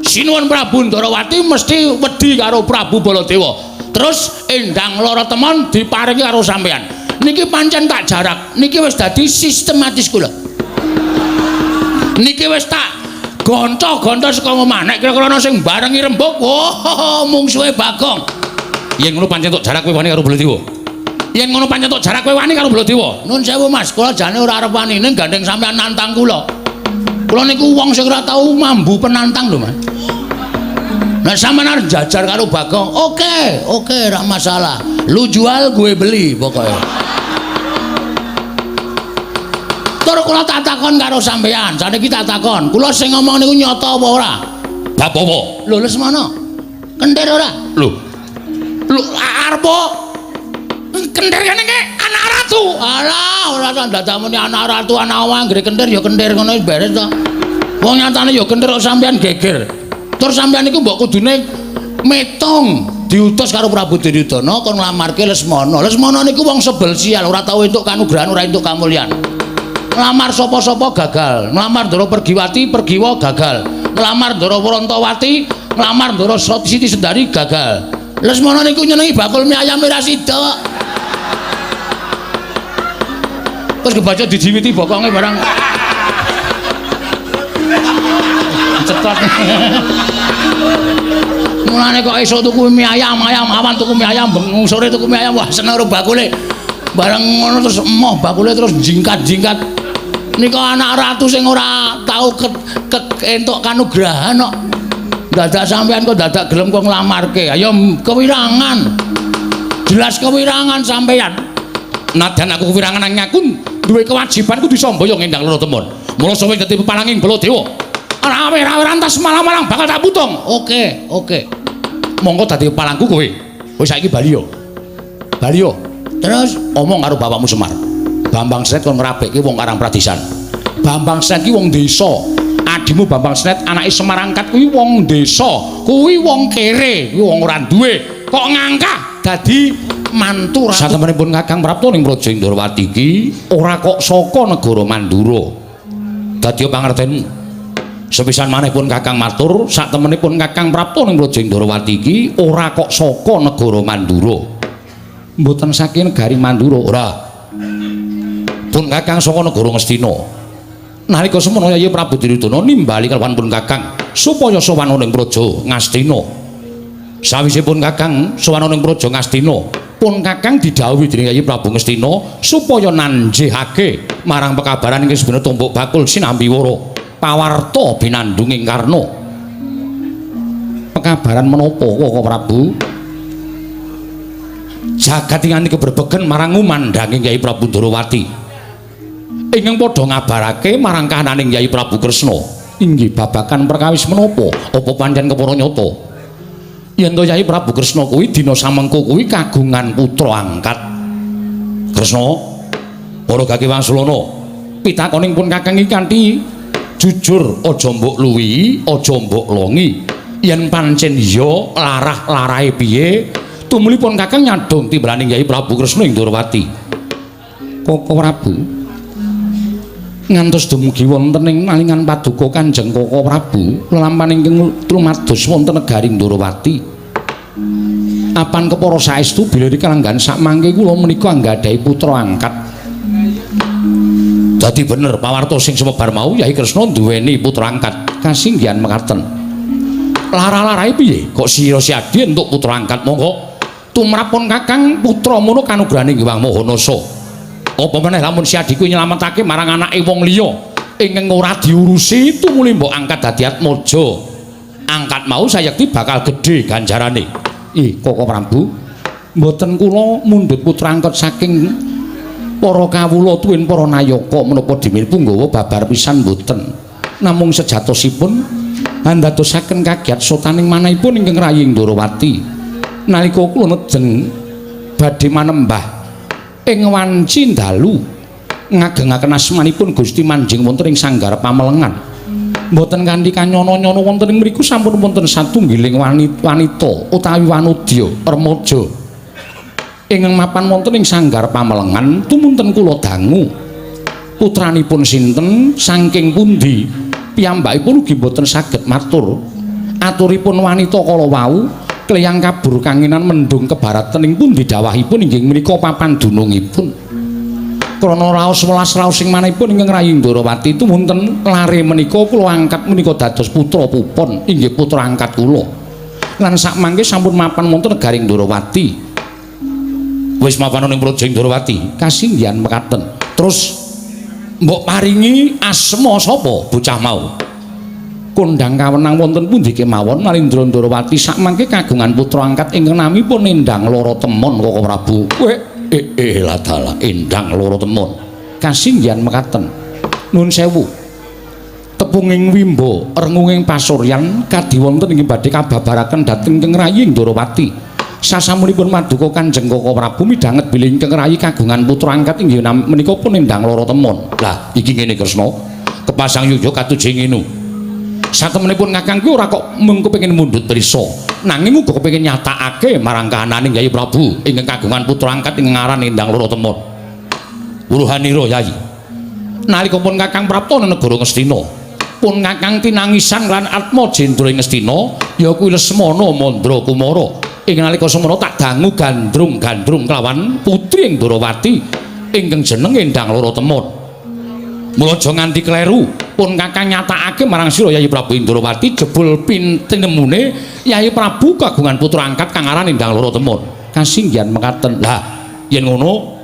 Sinuwun Prabu Ndarawati mesti wedi karo Prabu Baladewa. Terus endang lara temon diparingi karo sampean. Niki pancen tak jarak. Niki wis dadi sistematis kula. Niki wis tak gonta-gonta saka omah. Nek kira-kira ana sing barengi rembug, mungsuhe Bagong. Yen ngono pancen tok jarak kowe wani karo Baladewa. Yen ngono pancen tok jarak kowe wani karo Baladewa. Nun sewu Mas, kula jane ora arep wani ning gandeng sampean nantang kula. Kula niku wong sing ora tau mambu penantang lho, Mas. Nah sampean arep jajar karo Bagong. Oke, ora masalah. Lu jual gue beli pokoknya. Tur kula tak takon karo sampean, saniki tak takon. Kula sing ngomong niku nyata apa ora? Bab apa? Lho Lesmana. Kentir ora? Lho arep kentir kene iki anak ratu. Alah, ora tak dadamune anak ratu, anak wong anggere kentir ya kentir ngono beres to. Wong nyatane ya kentir kok sampean geger. Tur sampean niku mbok kudune metong diutus karo Prabu Duryudana kon nglamarke Lesmana. Lesmana niku wong sebel sial, ora tau entuk kanugrahan, ora entuk kamulyan. Nglamar sapa-sapa gagal. Nglamar Ndara Pergiwati, Pergiwa gagal. Nglamar Ndara Wrantawati, nglamar Ndara Siti Sendari gagal. Lesmana niku nyenengi bakul mie ayam ora sida. Terus kebaca dijiwiti bokonge barang. Cetot. Mulane kok esuk tuku mie ayam, awan tuku mie ayam, bengung sore tuku mie ayam, wah seneng karo bakule. Bareng ngono terus emoh bakule terus jingkat-jingkat. Nika anak ratu sing ora tau entuk kanugrahan kok. Dadak sampean kok dadak gelem kok nglamarke. Ayo kewirangan. Jelas kewirangan sampean. Nadan aku kewirangan nang aku duwe kewajiban kudu sambaya ngendang lara temon. Mula sampe dadi pepalanging Baladewa. Rawe-rawe rantas malang-malang bakal tak putung. Oke. Monggo dadi pepalangku kowe. Wis saiki bali yo. Terus omong karo bapakmu Semar. Bambang Sret kon ngrabekke wong Karang Pradisan. Bambang Sret ki wong desa. Adimu Bambang Sret anake Semar Angkat kuwi wong desa. Kuwi wong kere, kuwi wong ora duwe. Kok ngangkah dadi mantu ratu. Satemenipun Kakang Prapta ning Praja Indrawati iki ora kok saka negara Mandura. Dadi pangertenmu. Sepisan maneh pun Kakang matur, satemenipun Kakang Prapta ning Praja Indrawati iki ora kok saka negara Mandura. Mboten saking negari Mandura ora. Pun Kakang saka negara Ngastina. Nalika semono Yayi Prabu Duryudana nimbali kalawan pun Kakang supaya sowan ning Praja Ngastina. Sawise pun Kakang sowan ning Praja Ngastina, pun Kakang didhawuhi dening Yayi Prabu Ngastina supaya nanjihake marang pekabaran ing Subana Tumbuk Bakul Sinambiwara pawarta binandunging Karna. Pekabaran menapa kok Prabu? Jagat ingkang keberbegen marang umandanging Yayi Prabu Ndarawati. Ingkang padha ngabarake marang kahananing Yayi Prabu Kresna. Inggih babagan perkawis menapa? Apa pancen kepara nyata? Yen to Yayi Prabu Kresna kuwi dina samengko kuwi kagungan putra angkat. Kresna, para Gage Wangsulana, pitakoning pun Kakang iki kanthi jujur, aja mbok luwi, aja mbok longi. Yen pancen iya larah-larahe piye? Tumulipun Kakang nyadong timbraning Yayi Prabu Kresna ing Ndarawati. Koko Prabu ngantos dumugi wonten ing malingan paduka Kanjeng Koko Prabu lelampahan ingkang lumados wonten negari Ndarawati. Apan kepara saestu bilih kalenggan sakmangke kula menika anggadhahi putra angkat. Dadi bener pawarta sing semebar mau Yayi Kresna duweni putra angkat. Kasinggihan mekaten. Lara-larahe piye? Kok sira siadi entuk putra angkat monggo tumrapun Kakang putra mono kanugrahaning Hyang Mahanasa. Apa meneh lamun siadi kuwi nyelametake marang anake wong liya ingkang ora diurusi tumuli mbok angkat dadi atmaja. Angkat mau sayekti bakal gedhe ganjarane. Koko Prabu, mboten kula mundhut putra angkat saking para kawula tuwin para nayaka menapa dimirpu nggawa babar pisan mboten. Namung sejatosipun andadosaken kagiat sotaning manahipun ingkang rayi Ndarawati. Nalika kula nejeng badhe manembah ing wanci dalu ngagengaken asmanipun Gusti Manjing wonten ing sanggar pamelengan. Mboten kanthi kanyono-nyono wonten ing mriku sampun wonten satunggiling wanita utawi wanudya remaja ingkang mapan wonten ing sanggar pamelengan tumunten kula dangu. Putranipun sinten saking pundi? Piyambakipun ugi mboten saged matur Aturipun wanita kala wau kleyang kabur kanginan mendung ke barat tening pun didhawahipun inggih menika papan dunungipun. Krana raos welas raos sing manahipun ingkang Rayi Ndorowati itu wonten lare menika kula angkat menika dados putra pupon inggih putra angkat kula. Lan sakmangke sampun mapan wonten negari Ndorowati. Wis mapan ning Projeng Ndorowati, kasinggihan mekaten. Terus mbok paringi asma sapa bocah mau? Kondang kawenang wonten pundi kemawon Narendra Ndorowati sakmangke kagungan putra angkat ingkang namipun Endang Loro Temon Koko Prabu. Ladala Endang Loro Temon. Kasinggihan mekaten. Nuwun sewu. Tepunging wimbo rengunging pasuryan kadhi wonten inggih badhe kababaraken dhateng Kang Rayi Ndorowati. Sasampunipun maduka Kanjeng Koko Prabu midhanget bilih Kang Rayi kagungan putra angkat inggih menika pun Endang Loro Temon. Lah iki ngene Kresna. Kepasang yuga katuji ngene. Satemenipun Kakang kuwi ora kok mung kepengin mundhut prisa, nanging uga kepengin nyatakake marang kahananing Yayi Prabu ingkang kagungan putra angkat ingkang aran Endang Loro Temon. Wuruhanira Yayi. Nalika pun Kakang prapta ing negara Ngastina, pun Kakang tinangisan lan atma jendra ing Ngastina, ya kuwi Lesmana Mandra Kumara. Ing nalika semana tak dangu gandrung-gandrung kelawan putri Ndorowati ingkang jeneng Endang Loro Temon. Mula aja nganti kleru pun Kakang nyatakake marang sira Yayi Prabu Ndorowati jebul pintenemune Yayi Prabu kagungan putra angkat kang aran Endang Loro Temon. Kasinggihan mekaten. Lah yen ngono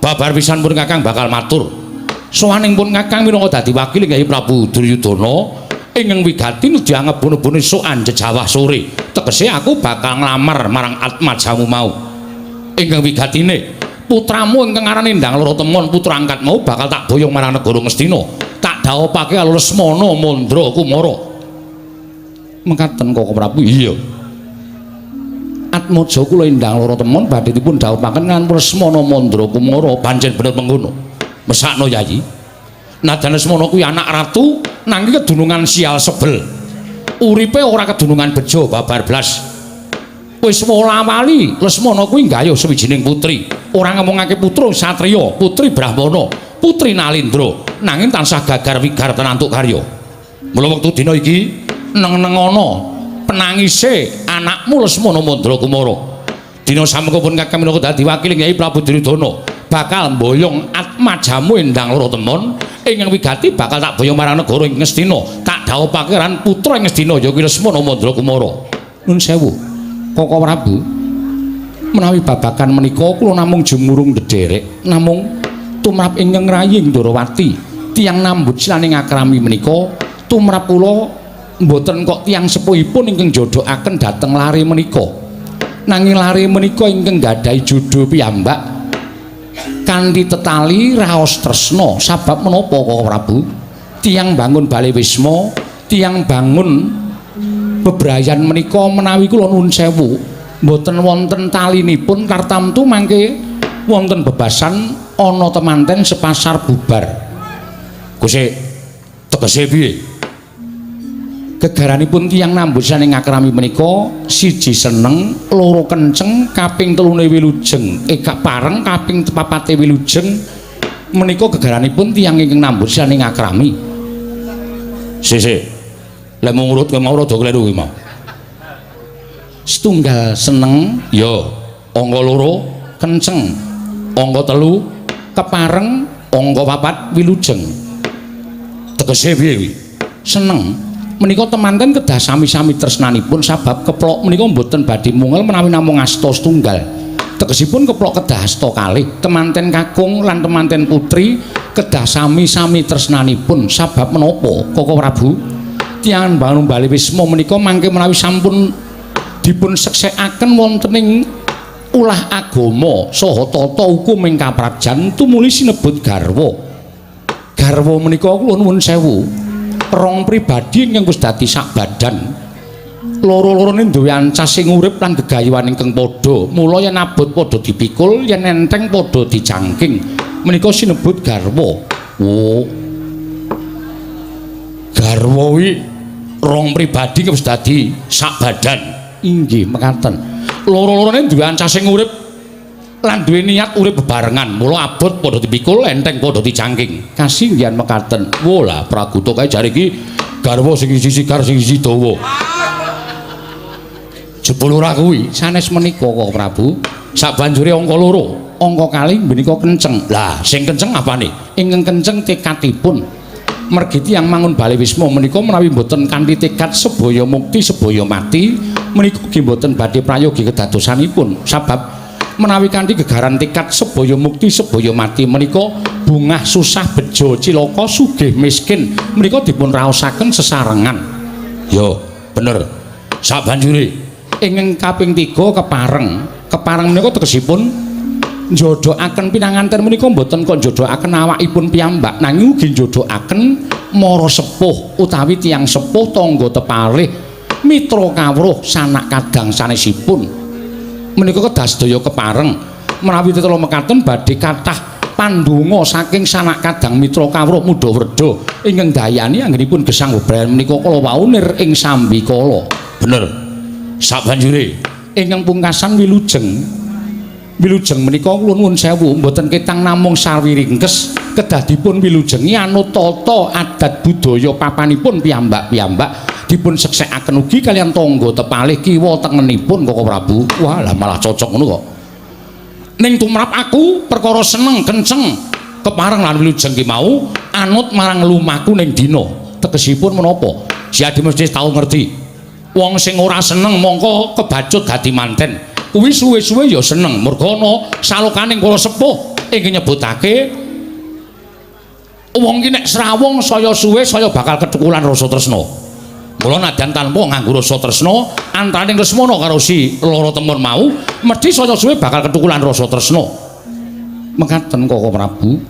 babar pisan pun Kakang bakal matur. Sowaning pun Kakang minangka dadi wakil Yayi Prabu Duryudana ingkang wigati dianggep bono-bono esuk anjejawah sore. Tegese aku bakal nglamar marang atmajamu mau. Ingkang wigatine putramu ingkang aran Endang Loro Temon putra angkat mau bakal tak boyong marang negara Ngastina. Tak dhawuhake karo Lesmana Mandra Kumara. Mekaten Koko Prabu. Iya. Atmaja kula Endang Loro Temon badhe dipun dhawuhaken kan Lesmana Mandra Kumara pancen bener mengkono. Mesakno Yayi. Najan Lesmana kuwi anak ratu nanging kedunungan sial sebel. Uripe ora kedunungan bejo babar blas. Wis wola-wali Lesmana kuwi nggayuh sawijining putri. Ora ngomongake putra satriya, putri Brahmana, putri Nalendra, nanging tansah gagar wigar tenantuk karya. Mula wektu dina iki neng-nengono penangise anakmu Lesmana Mandra Kumara. Dina samengko pun Kakang minangka dadi wakil Yayi Prabu Duryudana bakal mboyong atmajamu Endang Loro Temon ingkang wigati bakal tak boyong marang negara ing Ngastina. Tak dhawuhake ran putra ing Ngastina ya kuwi Lesmana Mandra Kumara. Nuwun sewu. Koko Prabu, menawi babakan menika kula namung jumurung ndederek, namung tumrap ingkang Rayi Ndorowati, tiyang nambut silaning akrami menika, tumrap kula mboten kok tiyang sepuhipun ingkang jodohaken dhateng lare menika. Nanging lare menika ingkang gadhahi judul piyambak kanthi tetali raos tresna. Sabab menapa Koko Prabu? Tiyang bangun Bale Wisma, tiyang bangun bebrayan menika menawi kula nuwun sewu mboten wonten talinipun tartamtu mangke wonten bebasan ana temanten sepasar bubar. Gusti tegese piye? Gegaranipun tiyang nambut saning akrami menika siji seneng, loro kenceng, kaping telune wilujeng, pareng kaping papate wilujeng menika gegaranipun tiyang ingkang nambut saning akrami. Sik lek mung urut mau rada kleru kuwi mau. Setunggal seneng ya angka loro kenceng, angka telu kepareng, angka papat wilujeng. Tegese piye kuwi? Seneng menika temanten kedah sami-sami tresnanipun sabab keplok menika mboten badhe mungel menawi namung asta setunggal. Tegesipun keplok kedah asta kalih, temanten kakung lan temanten putri kedah sami-sami tresnanipun sabab menapa Koko Prabu? Tiyang bangun Bale Wisma menika mangke menawi sampun dipun seksekaken wonten ing ulah agama saha tata hukum ing kaprajan tumuli sinebut garwa. Garwa menika kula nuwun sewu, rong pribadi ingkang wis dadi sak badan. Loro-lorone duwe ancas sing urip lan gegayuhan ingkang padha. Mula yen abot padha dipikul, yen enteng padha dicangking. Menika sinebut garwa. Oh. Garwa kuwi rong pribadi wis dadi sak badan. Inggih mekaten. Loro-lorone duwe ancas sing urip lan duwe niat urip bebarengan. Mula abot padha dipikul, enteng padha dicangking. Kasinggihan mekaten. Wola Praguta kae jare iki garwa sing siji sigar sing siji dawa. jebul ora kuwi sanes menika kok Prabu. Sabanjure angka 2, angka kalih menika kenceng. Lah sing kenceng apane? Ingkang kenceng tekadipun. Mergi tiyang mangun Bali Wisma menika menawi mboten kanthi tekad sebaya mukti sebaya mati menika nggih mboten badhe prayogi kedadosanipun. Sabab menawi kanthi gegaran tekad sebaya mukti sebaya mati menika bungah susah bejo cilaka sugih miskin menika dipun raosaken sesarengan. Yo bener. Sabanjure ingkang kaping 3 kepareng menika tegesipun njodokaken pinanganten menika mboten kok njodokaken awakipun piyambak nanging ugi njodokaken mara sepuh utawi tiyang sepuh tangga tepalih mitra kawruh sanak kadang sanesipun menika kedah sedaya kepareng menawi tetela mekaten badhe kathah pandonga saking sanak kadang mitra kawruh Mudawerda ingkang dayani anggenipun gesang bebrayan menika kala waunir ing sambikala. Bener. Sabanjure ingkang pungkasan wilujeng menika kula nuwun sewu mboten ketang namung sawiringkes kedah dipun wilujengi anut tata adat budaya papanipun piyambak-piyambak dipun seksekaken ugi kaliyan tangga tepalih kiwa tengenipun Koko Prabu. Wah lah malah cocok ngono kok. Ning tumrap aku perkara seneng kenceng kepareng lan wilujeng ki mau anut marang lumaku ning dina tegesipun menapa? Si Adi mesti tau ngerti. Wong sing ora seneng mongko kebacut dadi manten. Kuwi suwe-suwe ya seneng. Merga ana salokaning para sepuh ingkang nyebutake wong ki nek srawung saya suwe saya bakal ketukulan rasa tresna. Mula nadyan tanpa nganggo rasa tresna antaraning Lesmana karo si loro temur mau mesti saya suwe bakal ketukulan rasa tresna. Mekaten Koko Prabu.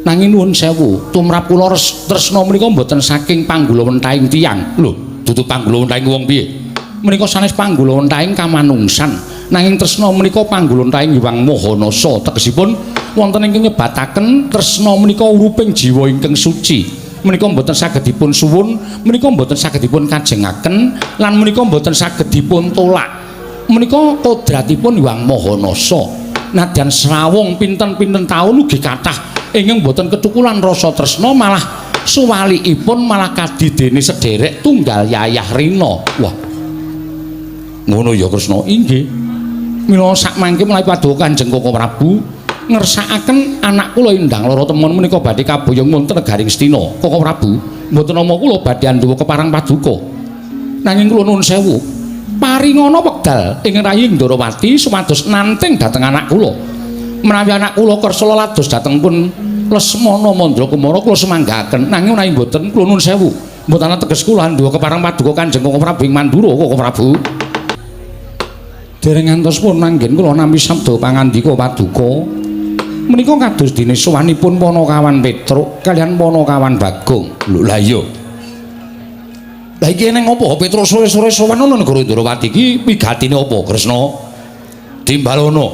Nanging nuwun sewu, tumrap kula tresna menika mboten saking panggulawentahing tiyang. Lho, dudu panggulawentahing wong piye? Menika sanes panggulawentahing kamanungsan. Nanging tresna menika panggulawentahing Hyang Mahanasa. Tegesipun wonten ingkang nyebataken tresna menika uruping jiwa ingkang suci. Menika mboten saged dipun suwun, menika mboten saged dipun kajengaken lan menika mboten saged dipun tolak. Menika kodratipun Hyang Mahanasa. Nadyan srawung pinten-pinten taun ugi kathah ingkang mboten ketukulan rasa tresna malah suwalikipun malah kadidene sederek tunggal Yayah Rina. Wah. Ngono ya Kresna. Inggih. Mila sakmangke mulai paduka Kanjeng Koko Prabu ngersakaken anak kula Indang Loro Temon menika badhe kaboyong wonten negaring Stina. Koko Prabu, mboten nama kula badhe andhawa keparang paduka. Nanging kula nuwun sewu, paringana wekdal ing raying Ndarawati supados nanting dhateng anak kula. Menawi anak kula kersa lados dhateng pun Lesmana Mandrakumara kula semanggaken. Nanging menawi mboten kula nuwun sewu, mboten ana teges kula andhawa keparang paduka Kanjeng Koko Prabu ing Mandura Koko Prabu. Dereng ngantos pun manggen kula nampi sabda pangandika paduka menika kados dene sowanipun Panakawan Petruk kaliyan Panakawan Bagong. Lho la iya. Lah iki ning apa Petruk sore-sore sowan ana negara Ndarawati iki wigatine apa Kresna? Timbalana.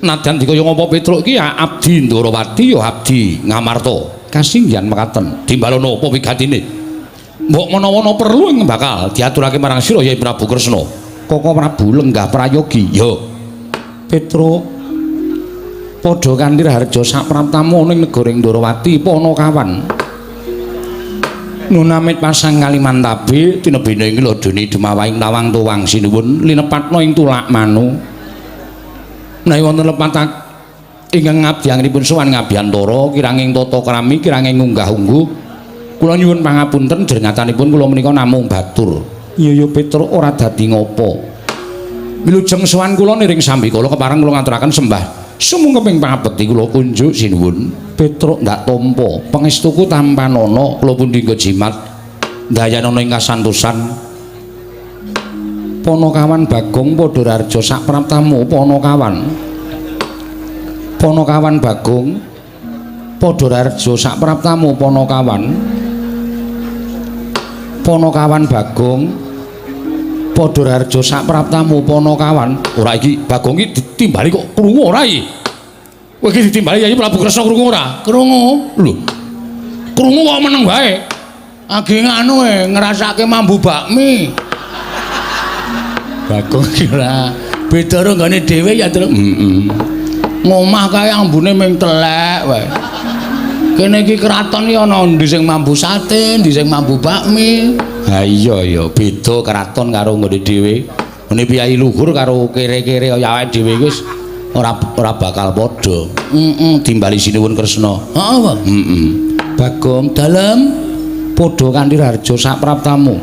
Nadyan dikaya ngapa Petruk iki ya abdi Ndarawati ya abdi Ngamarta. Kasinggihan mekaten. Timbalana apa wigatine? Mbok menawa perlu ing bakal diaturake marang sira Yai Prabu Kresna. Koko Prabu lenggah prayogi. Yo. Petruk padha kanthi harja sapraptamu ning negara Ndarawati Panakawan. Nunamit pasang Kalimantabe tinebene ing ladene Demawahing Tawang Tuwang sinuwun linepatna ing tulak manu. Menawi wonten lepatak ingkang ngabdianipun sowan ngabiyantara kiranging tata krami kiranging unggah-ungguh kula nyuwun pangapunten jenengatanipun kula menika namung batur. Iya Petruk ora dadi ngopo. Wilujeng sowan kula niring sambikala kepareng kula ngaturaken sembah sumung keping pangabekti kula kunjuk sinuwun. Petruk ndak tampa pangestuku tampanana kula pundi nggo jimat dayanana ing kasantosan. Panakawan Bagong padha rarja sapraptamu Panakawan. Panakawan Bagong padha rarja sapraptamu Panakawan. Panakawan Bagong padha rarja sapraptamu Panakawan. Ora iki Bagong iki ditimbali kok krungu ora iki? Kowe iki ditimbali Yai Prabu Kresna krungu ora? Krungu. Lho. Krungu kok meneng wae. Agi nganu ngrasake mambu bakmi. Bagong iki ora beda karo nggone dhewe ya, Tru. Ngomah kae ambune ming telek wae. Kene iki kraton iki ana endi sing mambu sate, endi sing mambu bakmi. Ha iya ya, beda kraton karo nggone dhewe. Ngene piyai luhur karo kere-kere kaya awake dhewe wis ora bakal padha. Timbali sinuwun Kresna. Heeh, Pak. Bagong dalem padha kanthi Rarja sapraptamu.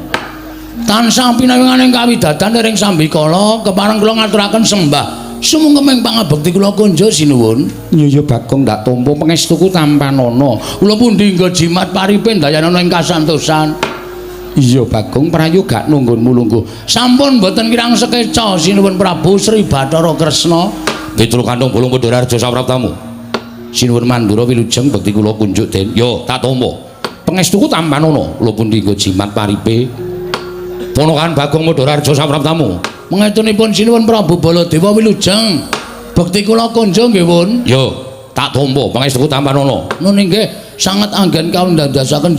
Tansah pinawinganing kawidadan ing sambikala kepareng kula ngaturaken sembah. Sumengkeming pangabekti kula konjo sinuwun. Iya Bagong ndak tampa pangestuku tampanana. Kula pundi nggo jimat paripe dayanana ing kasantosan. Iya Bagong prayoga nunggunmu lungguh. Sampun mboten kirang sekeca sinuwun Prabu Sri Bathara Kresna. Petro Kandung Bolong Padha Rarja sapraptamu. Sinuwun Mandura wilujeng bekti kula kunjuk den. Yo tak tampa. Pangestuku tampanana. Kula pundi nggo jimat paripe. Ponokan Bagong Padha Rarja sapraptamu. Mengetunipun sinuwun Prabu Baladewa wilujeng bekti kula kunjuk nggih pun. Yo tak tampa pangestuku tampanana. Nun inggih sanget anggen kawula ndadosaken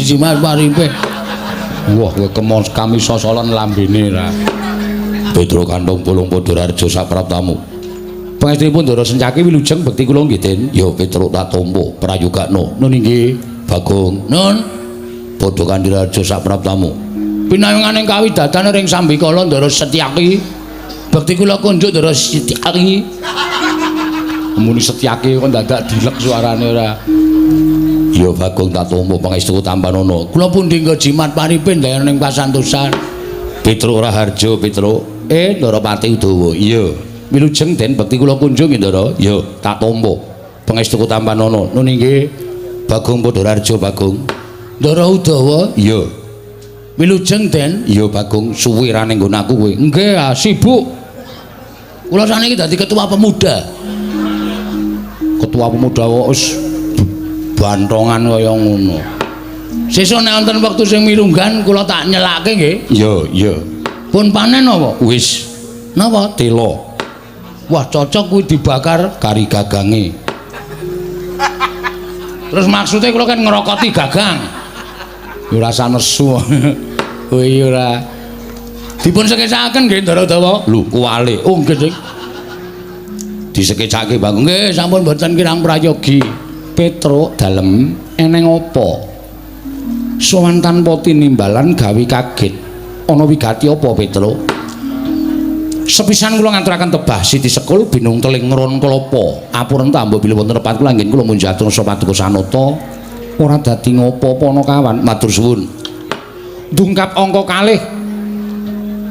jimat paripe. Wah, kowe kemon kami sosolan lambene ra. Petro Kandung Bolong Padha Rarja sapraptamu. Pangestunipun Ndara Sencaki wilujeng bekti kula nggih Den. Ya Petro tak tampa prayogakna. Nun inggih Bagong. Nun padha kanthi Rarja sapraptamu. Pinawinganing kawidadan ing sambikala Ndara Setyaki bekti kula kunjuk Ndara Setyaki. Muni Setyaki kok dadak dilek suarane ora. Ya Bagong tak tampa pangestuku tampanana. Kula pundi nggo jimat paripe dayanana ing pasantosan. Petro Raharja Petro. Ndarawati Udawa. Iya. Wilujeng Den bekti kula kunjung Ndara. Ya tak tampa pangestuku tampanana. Nun inggih Bagong Padha Rarja Bagong. Ndara Udawa. Iya. Wilujeng Den. Ya Bagong suwirane nggon aku kowe. Nggih, sibuk. Kula saniki dadi ketua pemuda. Ketua pemuda wis bantongan kaya ngono. Sesuk nek wonten wektu sing mirunggan kula tak nyelake nggih. Iya. Pun panen apa? Wis. Napa? Tela. Wah, cocok kuwi dibakar kari gagange. Terus maksudnya kula kan ngerokoti gagang. Ya ora sanesu. Oh iya ora. Dipun sekecakaken nggih Ndara Dawa. Lho, kuwale. Oh nggih, Dik. Disekecake Bagong. Nggih, sampun mboten kirang prayogi. Petro dalem eneng apa? Sowan tanpa tinimbalan gawe kaget. Ana wigati apa Petro? Sepisan kula ngaturaken tebah Siti Sekul binung teling ngron klapa. Apuren tambo bilih wonten tepat kula nggih kula munjatur sapaduka sanata. Ora dadi ngopo-opo kawan, matur suwun. Dungkap angka kalih.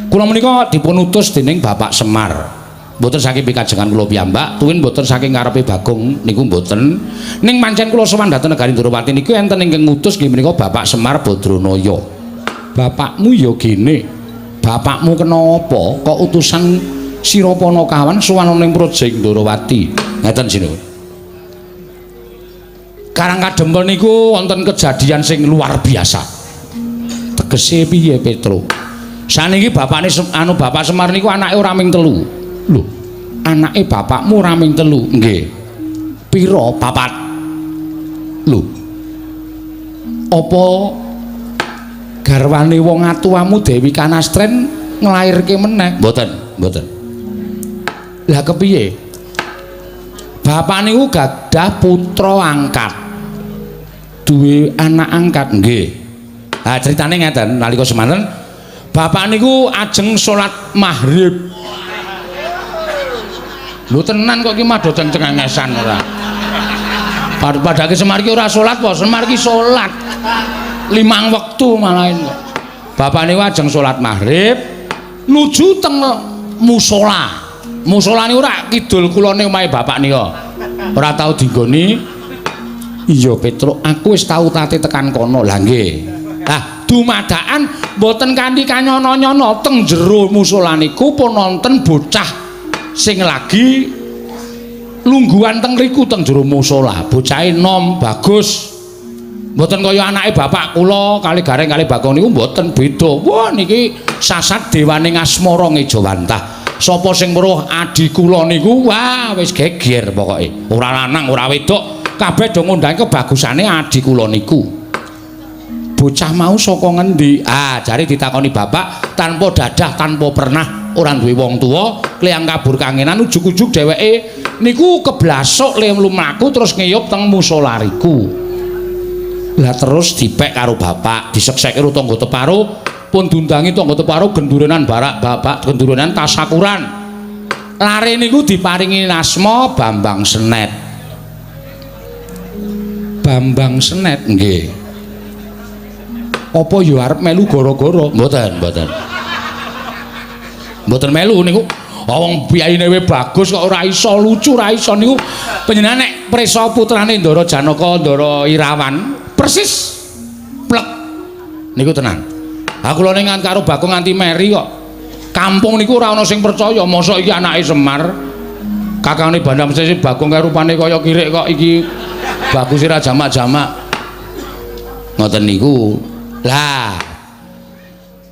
Kula menika dipun utus dening Bapak Semar. Mboten saking pikajengan kula piyambak, tuwin mboten saking ngarepe Bagong niku mboten. Ning pancen kula sowan dhateng negari Ndrawati niku enten ingkang ngutus nggih menika Bapak Semar Badranaya. Bapakmu ya gene. Bapakmu kena apa? Kok utusan sira Panakawan sowan ning Projek Ndrawati. Ngeten sinuwun. Karang kadempel niku wonten kejadian sing luar biasa. Tegese piye Petro? Saniki bapakne Bapak Semar niku anake ora ming 3. Lho, anake bapakmu raming 3. Nggih. Pira? 4. Lho. Apa garwane wong atuwamu Dewi Kanastren nglairke meneh? Mboten. Lah kepiye? Bapak niku gadah putra angkat. Duwe anak angkat. Nggih. Lah critane ngeten, nalika semanten bapak niku ajeng salat maghrib. Lho tenan kok iki madoten cengengesan ora. Padahal Semar iki ora salat po, Semar iki salat. 5 wektu malahan kok. Bapak niku ajeng salat maghrib nuju teng musala. Musala niku ora kidul kulone omahe bapak nika. Ora tau dinggoni. Iya Petro, aku wis tau tate tekan kono. Lah nggih. Lah dumadakan mboten kanthi kanyono-nyono teng jero musala niku pun wonten bocah sing lagi lungguhan teng riku teng jero musala. Bocahe nom bagus. Mboten kaya anake bapak kula kali gareng kali Bagong niku mboten beda. Wah niki sasat dewaning asmara ngejawantah. Sapa sing weruh adi kula niku wah wis geger pokoke. Ora lanang ora wedok kabeh do ngundang kebagusane adi kula niku. Bocah mau saka ngendi? Jare ditakoni bapak tanpa dadah tanpa pernah ora duwe wong tuwa, kleyang kabur kangenan ujug-ujug dheweke niku keblasok le mlaku terus ngeyup teng musolariku. Lah terus dipek karo bapak, diseksek karo tangga teparo pun dundangi tangga teparo gendurenan barak bapak gendurenan tasakuran. Lare niku diparingi asma Bambang Senet. Bambang Senet nggih. Apa ya arep melu gara-gara? Mboten, mboten. Mboten melu niku. Wong biyaine we bagus kok ora iso lucu, ora iso niku panjenengan nek prisa putrane Ndara Janaka, Ndara Irawan, persis plek niku tenan. Ha kula ning karo Bagong nganti meri kok. Kampung niku ora ana sing percaya mosok iki anake Semar. Kakangane Bandam Sesi Bagong kaya rupane kaya kirik kok iki bagus ora jamak-jamak. Ngoten niku. Lah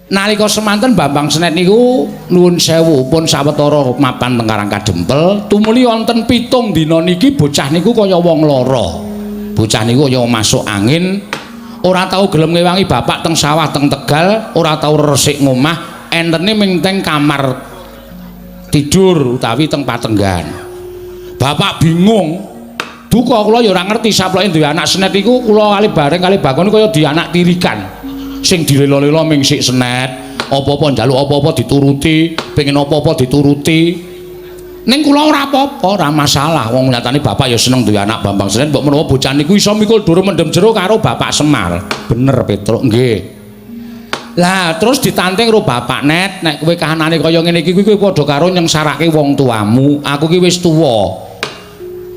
nalika semanten Bambang Senet niku nuwun sewu pun sawetara mapan teng Karang Kadempel tumuli wonten 7 dina niki bocah niku kaya wong lara. Bocah niku kaya masuk angin, ora tau gelem ngewangi bapak teng sawah teng Tegal, ora tau resik ngomah, entene ming teng kamar tidur utawi teng patenggan. Bapak bingung. Duka kula ya ora ngerti saploke duwe anak Senet iku kula kali bareng kali Bakon kaya di anak tirikan. Sing dilela-lela ming sik Senet, apa-apa njaluk apa-apa dituruti, pengen apa-apa dituruti. Ning kula ora apa-apa, ora masalah. Wong nyatane bapak ya seneng duwe anak Bambang Senet, mbok menawa bocah niku iso mikul dur mendem jero karo Bapak Semar. Bener Petruk, nggih. Lah terus ditanteng karo Bapak Net, nek kowe kahanane kaya ngene iki kowe padha karo nyengsarake wong tuamu. Aku ki wis tuwa.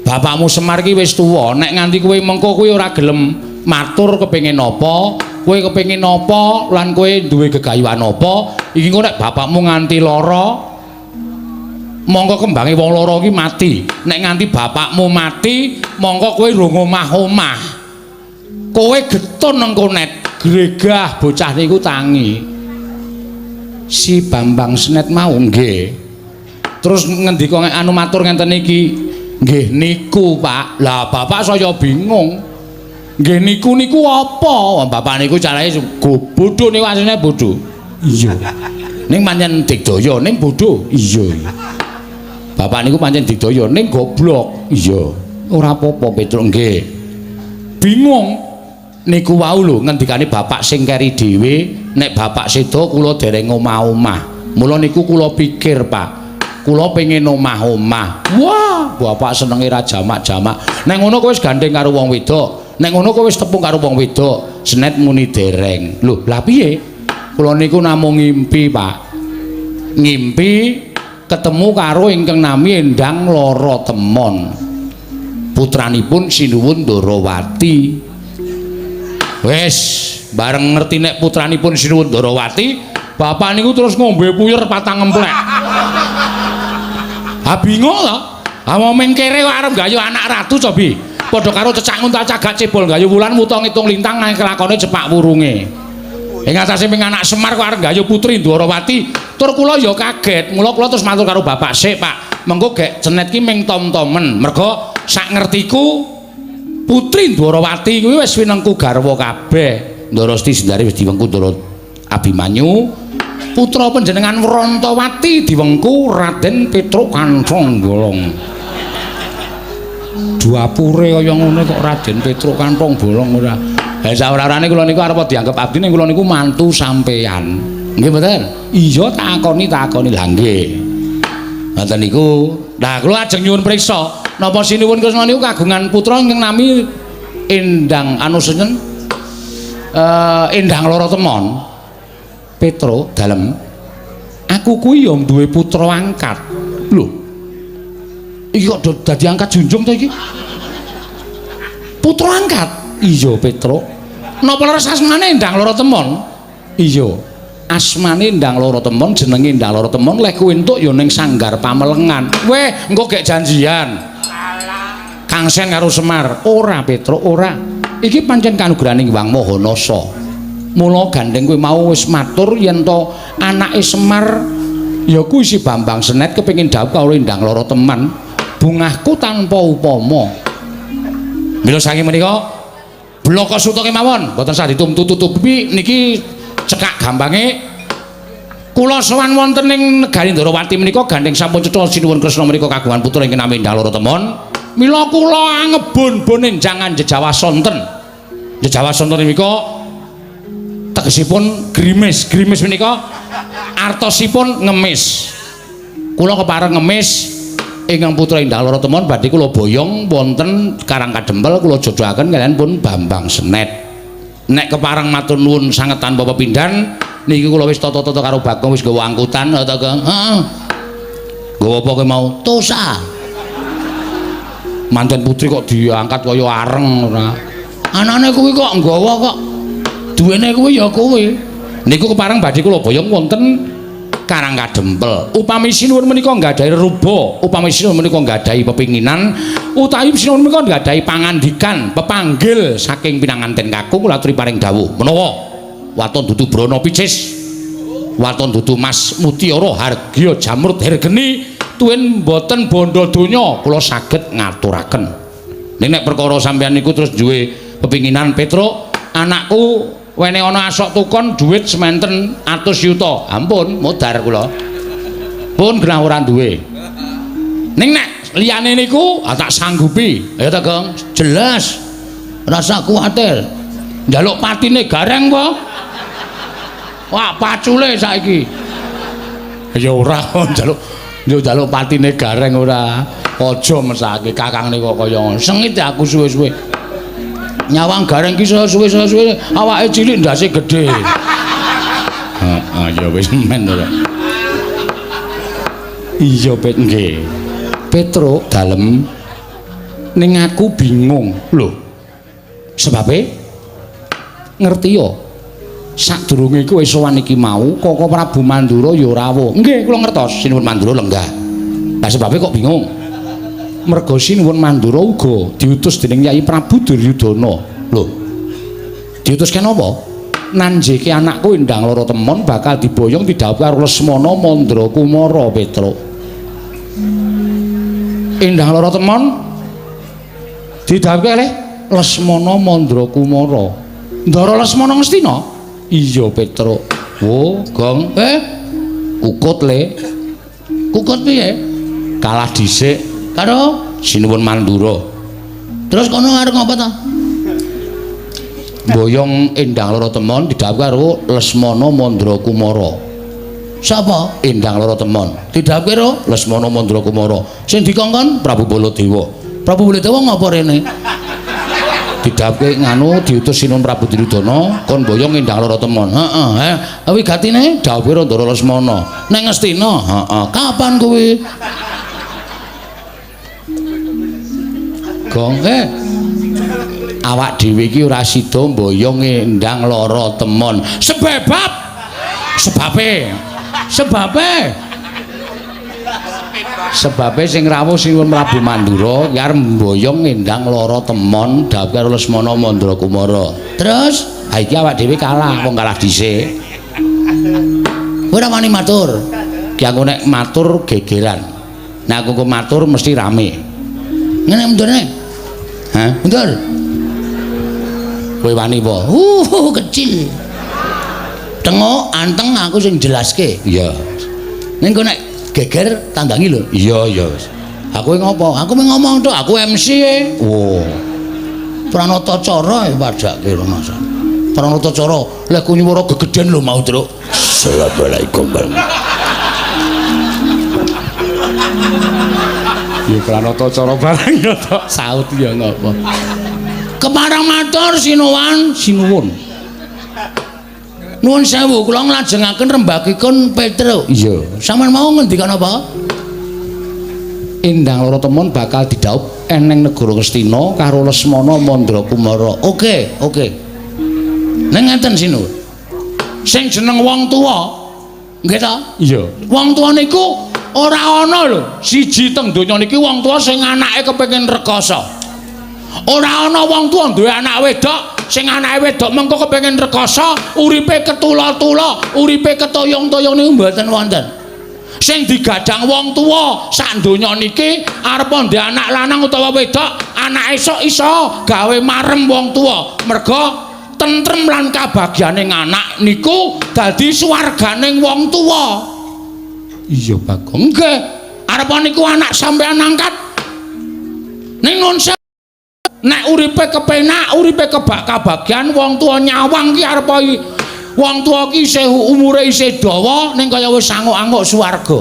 Bapakmu Semar ki wis tuwa, nek nganti kowe mengko kowe ora gelem matur kepengin apa, kowe kepengin apa lan kowe duwe gegayuhan apa, iki engko nek bapakmu nganti lara, mongko kembange wong lara ki mati. Nek nganti bapakmu mati, mongko kowe rung omah-omah. Kowe getun engko Net, gregah bocah niku tangi. Si Bambang Senet mau nggih. Terus ngendika anu matur ngenten iki, nggih niku Pak. Lah bapak saya bingung. Nggih niku apa? Bapak niku carane bodho niku asline bodho. Iya. Ning pancen digdaya ning bodho. Iya. Bapak niku pancen digdaya ning goblok. Iya. Ora apa-apa Petruk nggih. Bingung. Niku wau lho ngendikane bapak sing keri dhewe, nek bapak sedo kula dereng omah-omah. Mula niku kula pikir, Pak. Kula pengen omah-omah. Wah, bapak senenge ra jamak-jamak. Nek ngono kowe wis gandeng karo wong wedok. Nek ngono kowe wis tepung karo wong wedok, Senet muni dereng. Lho, lah piye? Kula niku namung ngimpi, Pak. Ngimpi ketemu karo ingkang nami Endang Lara Temon. Putranipun Sinuwun Ndarawati. Wes, bareng ngerti nek putranipun Sinuwun Ndarawati, bapak niku terus ngombe puyer patang emplek. Ha bingung to? Ha momen kere kok arep gayu anak ratu cobi. Padha karo cecak nguntal cagak cebol gayu wulan muta ngitung lintang nang kelakone cepak wurunge. Ing atase ping anak Semar kok arep gayu putri Ndarawati, tur kula ya kaget. Mula kula terus matur karo bapak, "Sik, Pak, mengko gek Senet ki ming tom-tomen. Mergo sak ngertiku Putri Ndarawati kuwi wis winengku garwa kabeh. Ndarasti Sendari wis diwengku Ndara Abimanyu. Putra panjenengan Wrantawati diwengku Raden Petruk Kanthong Bolong. Duapure kaya ngono kok Raden Petruk Kanthong Bolong ora. Ha sawarane kula niku arep dianggep abdi ning kula niku mantu sampeyan. Nggih mboten? Iya takoni lah nggih. Ngoten niku. Lah kula ajeng nyuwun priksa napa Sinuwun Kresna niku kagungan putra ingkang nami Endang Anusenyen Endang Lara Temon. Petro dalem aku kuwi ya duwe putra angkat. Lho. Iki kok dadi angkat junjung to iki? Putra angkat? Iya, Petro. Napa leres asmane Endang Lara Temon? Iya. Asmane Endang Lara Temon, jenenge Endang Lara Temon, lek kowe entuk ya ning Sanggar Pamelengan. Weh, engko gek janjian. Kangsen karo Semar. Ora, Petro, ora. Iki pancen kanugrahaning Wang Mahanasa. Mula gandeng kowe mau wis matur yen to anake Semar ya kuwi si Bambang Senet kepengin dawuh karo Endang Lara Temon, bungahku tanpa upama. Mila saking menika bloko suta kemawon boten sah ditutup-tutupi niki cekak gampange kula sowan wonten ing negari Ndarawati menika gandeng sampun cetha Sinuwun Kresna menika kagungan putra ingkang nami Endang Lara Temon. Mila kula ngebon-bon enjangan Jejawa sonten. Jejawa sonten menika ategesipun grimis. Grimis menika artosipun ngemis. Kula kepareng ngemis ingkang putra Indah Loro Temon badhe kula boyong wonten Karang Kadempel kula jodohaken kaliyan pun Bambang Senet. Nek kepareng matur nuwun sangetan Bapak Pindan niki kula wis tata-tata karo Bagong wis gawa angkutan ta Kang. Heeh. Gawa apa kowe mau? Tosa. Manten putri kok diangkat kaya areng ora. Anane kuwi kok nggawa kok. Duwene kuwi ya kowe. Niku kepareng badhe kula boyong wonten Karang Kadempel. Upami sinuwun menika nggadahi reruba, upami sinuwun menika nggadahi pepinginan, utawi sinuwun menika nggadahi pangandikan, pepanggil saking pinanganten kakung kula aturi paring dawuh. Menawa waton dudu brana picis, waton dudu mas mutiara hargya jamrut hergeni, tuwin boten bondo donya kula saged ngaturaken. Nek perkara sampeyan niku terus duwe pepinginan Petruk, anakku wene ana asok tukon dhuwit sementen 100 yuta. Ampun, modar kula. Pun genah ora duwe. Ning nek liyane niku tak sanggupi. Ya ta, Gong? Jelas. Rasa kuwatir. Njaluk patine gareng apa? Wah, pacule saiki. Ya ora njaluk njaluk patine gareng ora. Aja mesake kakangne kok kaya ngono. Sengit aku suwe-suwe. Nyawang gareng ki suwe-suwe awake cilik ndase gedhe. Heeh, ya wis men to. Iya, Pet nggih. Petruk dalem ning aku bingung. Lho. Sebabe ngerti yo. Sadurunge kowe sowan iki mau Koko Prabu Mandura ya ora rawuh. Nggih, kula ngertos Sinuwun Mandura lenggah. Lah sebabe kok bingung? Merga Sinuwun Mandura uga diutus dening Yai Prabu Duryudana. Lho. Diutus kenapa? Nanjeke anakku Endang Loro Temon bakal diboyong didhawuhi karo Lesmana Mandra Kumara Petruk. Endang Loro Temon didhawuhi oleh Lesmana Mandra Kumara. Ndara Lesmana Ngastina? Iya, Petruk. Oh, Gong. Kukut le. Kukut piye? Kalah dhisik karo Sinuwun Mandura. Terus kono arep ngapa ta? Boyong Endang Loro Temon didhawuhi karo Lesmana Mandra Kumara. Sapa? Endang Loro Temon. Didhawuhi karo Lesmana Mandra Kumara. Sing dikongkon Prabu Baladewa. Prabu Baladewa ngapa rene? Didhawuhi nganu diutus Sinuwun Prabu Duryudana kon boyong Endang Loro Temon. Heeh, wigatine dawuhi karo Ndara Lesmana. Nek Ngastina? Heeh. Kapan kuwi? Gong awak dhewe iki ora sida mboyong Endang Loro Temon sebabe sing rawuh Sinuwun Prabu Mandura arep mboyong Endang Loro Temon dawuh karo Lesmana Mandra Kumara. Terus iki awak dhewe kalah wong kalah dhisik. Ora wani matur. Ki aku nek matur gegeran. Nek aku matur mesti rame. Ngene mundurne. Hah? Mundur. Kowe wani apa? Kecil. Tengok anteng aku sing jelaske. Iya. Ning kok nek geger tandangi lho. Iya, iya. Aku ngopo? Aku ngomong tok, aku MC e. Oh. Pranata cara padake Mas. Pranata cara lek ku nyuwara gegeden lho mau, Truk. Assalamualaikum. Ya pranata cara barang ya tok saut ya napa. Keparang matur sinuwun. Nuwun sewu kula nglajengaken rembakipun Petruk. Iya. Sampeyan mau ngendikan apa? Endang Loro Temon bakal didhawuh eneng negara Ngastina karo Lesmana Mandra Kumara. Oke. Ning ngeten sinuwun. Sing jeneng wong tuwa. Nggih ta? Iya. Wong tuwa niku ora ana lho siji teng donya niki wong tuwa sing anake kepengin rekoso. Ora ana wong tuwa duwe anak wedok sing anake wedok mengko kepengin rekoso, uripe ketula-tula, uripe ketoyong-toyong niku mboten wonten. Sing digadang wong tuwa sak donya niki arep ndhe anak lanang utawa wedok, anake sok iso gawe marem wong tuwa. Merga tentrem lan kabagyaning anak niku dadi swarganing wong tuwa. Iya, Bagong. Nggih. Arep niku anak sampean angkat. Ning ngonse nek uripe kepenak, uripe kebak kabagyan wong tuwa nyawang ki arep Wong tuwa ki isih umure isih dawa ning kaya wis anguk-anguk swarga.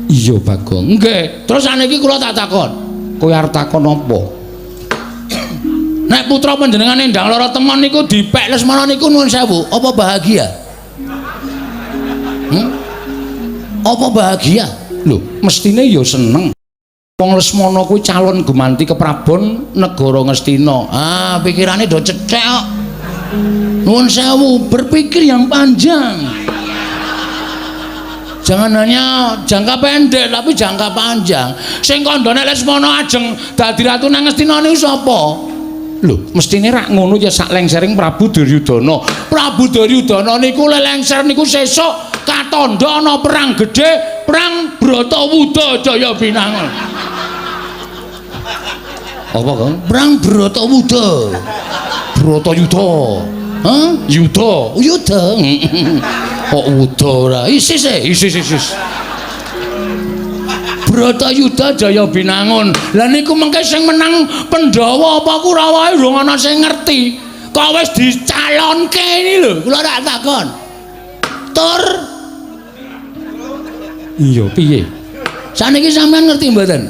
Iya Bagong. Nggih. Terus saniki kula tak takon. Kowe arep takon apa? Nek putra panjenengan Endang Loro Temon niku dipek Lesmana niku nuwun sewu, apa bahagia? Apa bahagia? Lho, mestine ya seneng. Wong Lesmana kuwi calon gumanti keprabon negara Ngastina. Ah, pikirane do cecek kok. Nuwun sewu, berpikir yang panjang. Jangan hanya jangka pendek tapi jangka panjang. Sing kandhane Lesmana ajeng dadi ratu nang Ngastina niku sapa? Lho, mestine rak ngono ya sak lengsering Prabu Duryudana. Prabu Duryudana niku lengser niku sesuk katandha ana perang gedhe, perang Bratawuda Jaya Binangun. Apa, Kang? Perang Bratawuda. Bratayuda. Hah? Yuda. Yuda. Kok wuda ora? Isis. Bratayuda Jaya Binangun. Lah niku mengke sing menang Pandhawa apa Kurawa durung ana sing ngerti. Kok wis dicalonke ini lho, kula tak takon. Tur iya piye? Saniki sampean ngerti mboten?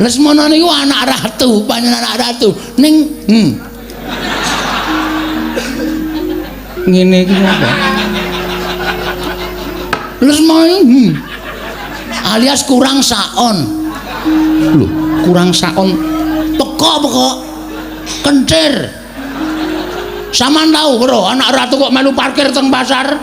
Lesmana niku anak ratu, panjenengan anak ratu. Ning ngene iki apa? Lesmana alias kurang saon. Lho, kurang saon. Pekok kencir. Saman tahu bro, anak ratu kok melu parkir teng pasar?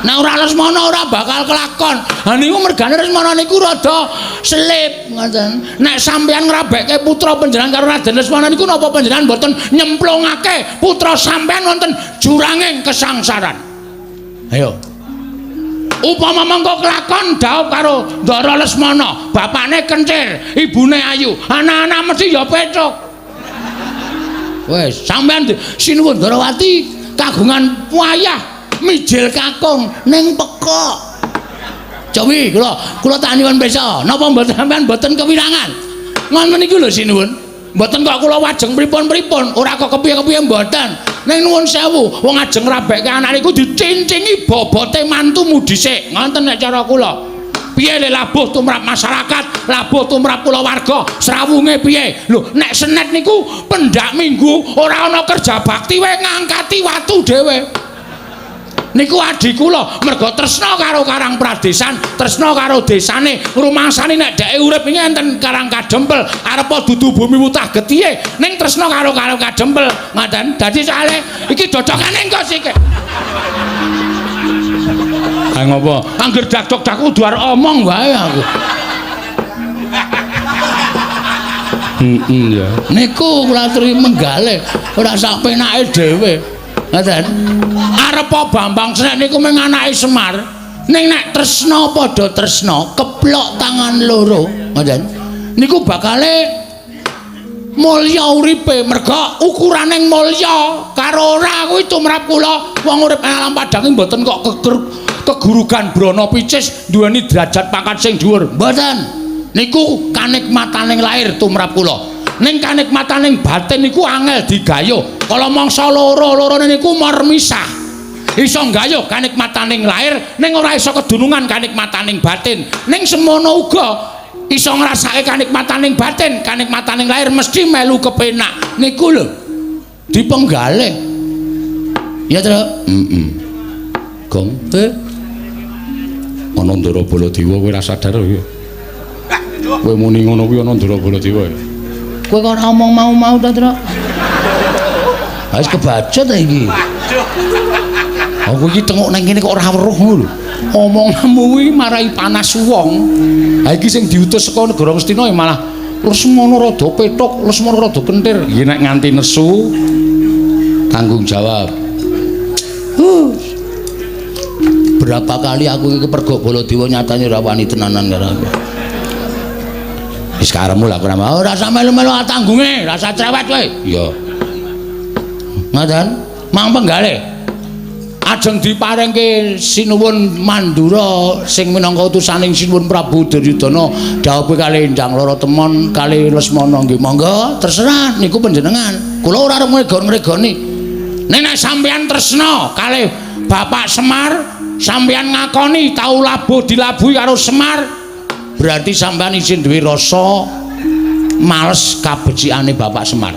Nah ora Lesmana ora bakal kelakon. Ha niku mergane Lesmana niku rada selip ngoten. Nek sampeyan ngrabekke putra panjenengan karo Raden Lesmana niku napa panjenengan mboten nyemplungake putra sampeyan wonten juranging kesangsaran? Ayo. Upama mangko kelakon dhaup karo Ndara Lesmana, bapakne kencir, ibune ayu, anak-anak mesti ya pecuk. Wes, sampean sinuwun Ndarawati kagungan wayah mijil kakung ning pekok. Jawi kula tak nyuwun pesa, napa mboten sampean mboten kewirangan? Ngoten niku lho sinuwun. Mboten kok kula wajeng pripun-pripun, ora kok kepiye-kepiye mboten. Ning nuwun sewu, wong ajeng ngrabekke anak niku dicincingi bobote mantumu dhisik. Ngoten nek cara kula. Piye le labuh tumrap masyarakat, labuh tumrap kulawarga, srawunge piye? Lho, nek senet niku pendak minggu ora ana kerja bakti wae ngangkati watu dhewe. Niku adik kula mergo tresna karo Karang Pradesan, tresna karo desane, rumangsane nek dheke urip iki enten Karang Kadempel, arepa dudu bumi wutah getihe, ning tresna karo Karang Kadempel. Ngoten. Dadi soalé iki dodokane engko sik. Ha ngopo? Angger dak-dak kudu arep omong wae aku. Ya. Niku kula aturi menggalih, ora sak penake dhewe. Ngoten. Arepa Bambang Srek niku mung anake Semar. Ning nek tresna padha tresna, keplok tangan loro, ngoten. Niku bakale mulya uripe, merga ukurane mulya karo ora kuwi tumrap kula wong urip alam padang mboten kok kegurugan brana picis duweni derajat pangkat sing dhuwur. Mboten. Niku kanikmataning lair tumrap kula. Ning kanikmataning batin niku angel digayuh. Kala mangsa loro-lorone niku marmisah. Iso gayuh kanikmataning lair ning ora iso kedunungan kanikmataning batin. Ning semono uga iso ngrasake kanikmataning batin, kanikmataning lair mesti melu kepenak. Niku lho dipenggalih. Ya, Tru? Gong. Ana Ndara Baladewa kowe ora sadar ya. Kowe muni ngono kuwi ana Ndara Baladewa. Kowe kok ora omong mau-mau ta, Tru? Wis kebacut ta iki. Aku iki tengok nang kene kok ora weruh ngono lho. Omonganmu kuwi marai panas wong. Ha iki sing diutus saka negara Ngastina malah Lesmana rada petok, Lesmana rada kentir. Iki nek nganti nesu tanggung jawab. Berapa kali aku iki kepergok Baladewa nyatane ora wani tenanan karo aku. Wis karemu lah ora usah melu-melu tanggunge, rasa cerewet kowe. Iya. Ngoten, mang penggalih. Ajeng diparingke sinuwun Mandura sing minangka utusaning sinuwun Prabu Duryudana dhawuhe kalih Endang Loro Temon kalih Lesmana nggih monggo terserah niku panjenengan. Kula ora arep ngregoni. Nek sampeyan tresna kalih Bapak Semar, sampeyan ngakoni tau labuh dilabuhi karo Semar, berarti sampeyan izin duwe rasa males kabecikane Bapak Semar.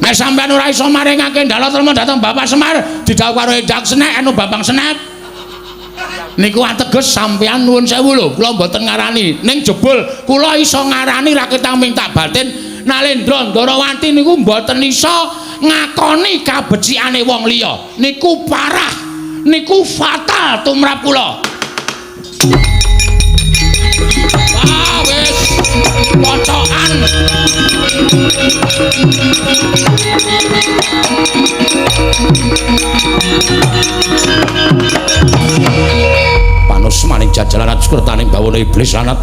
Nek sampeyan ora iso maringake ndala trema dhateng Bapak Semar, didhawuh karo Endak Senek anu Bambang Senek. Niku ateges sampeyan nuwun sewu lho, kula mboten ngarani. Ning jebul kula iso ngarani ra ketang minta batin Nalendra Ndarawati niku mboten iso ngakoni kabecikane wong liya. Niku parah, niku fatal tumrap kula. Wah, wis pocokan. Panus maning jajalan skretaning bawana iblis lanat.